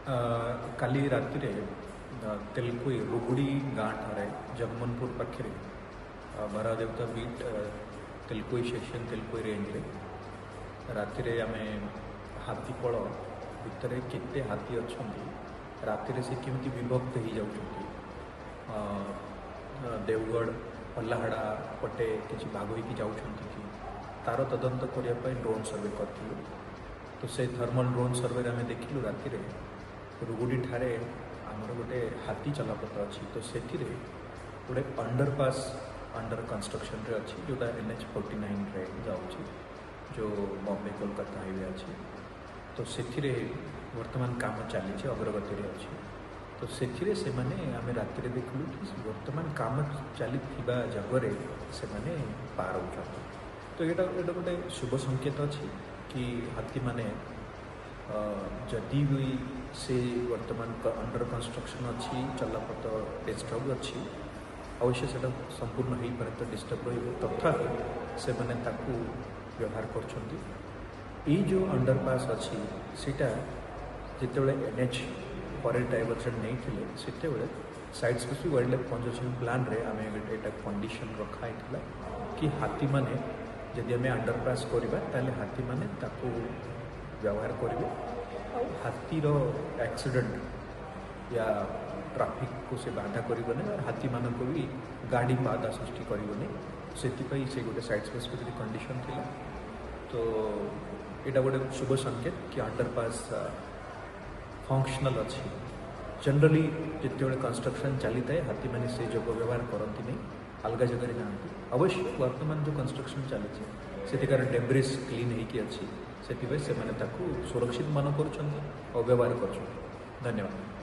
काली राति तेलुकुई रुगुड़ी गाँ ठारे जगमनपुर पाखे भरादेवता बीट तेलुकुई सेक्शन तेलुकुई रेंज रे राति आम हाथीपल भितर केते हाथी अच्छा राति से केमती विभक्त हो जाऊँगी देवगढ़ पल्लाहाड़ा पटे किसी भाग होगी जाऊँगी कि तार तदंत करने ड्रोन सर्वे करूँ तो से थर्मल ड्रोन सर्वे आम देखिलु राति रुगुड़ी ठारे आमर गोटे हाथी चलापथ अच्छी तो से गोटे अंडरपास अंडर कंस्ट्रक्शन रे अच्छी जोटा NH-49 रे जाऊँगी जो बॉम्बे कोलकाता हाईवे अच्छी तो से वर्तमान काम चली अग्रगति अच्छी तो से मैंने आम राति देखलु कि वर्तमान काम चली जगह से मैंने पार हो तो ये गोटे शुभ संकेत अच्छी कि हाथी माने जदि भी से वर्तमान अंडर कंस्ट्रक्शन अच्छी चलापथ डिस्टर्ब अच्छी अवश्य से संपूर्ण हो पारे तो डिस्टर्ब तथापि से मैंने ताकू व्यवहार कर जो अंडरपास अच्छी सीटा जिते NH पर डाइवर्जन नहीं थे से side specific wild life conservation plan रे आम एटा कंडीशन रखाई कि हाथी माने जदि आम अंडरपास करवा ताले हाथी माने ताकू व्यवहार करेंगे हाथीर एक्सीडेंट या ट्रैफिक को से बाधा करने और हाथी मान को भी गाड़ी बाधा सृष्टि करने से गोटे साइड स्पेसिफिक कंडीशन थिला तो यहाँ गोटे शुभ संकेत कि अंडरपास फंक्शनल अच्छी जनरली जिते कंस्ट्रक्शन चली थाए हाथी मैंने से जो व्यवहार करती नहीं अलग जगह जाती अवश्य वर्तमान जो कंस्ट्रक्शन चली से डेब्रिज क्लीन होगी अच्छी से सुरक्षित मान कर व्यवहार कर धन्यवाद।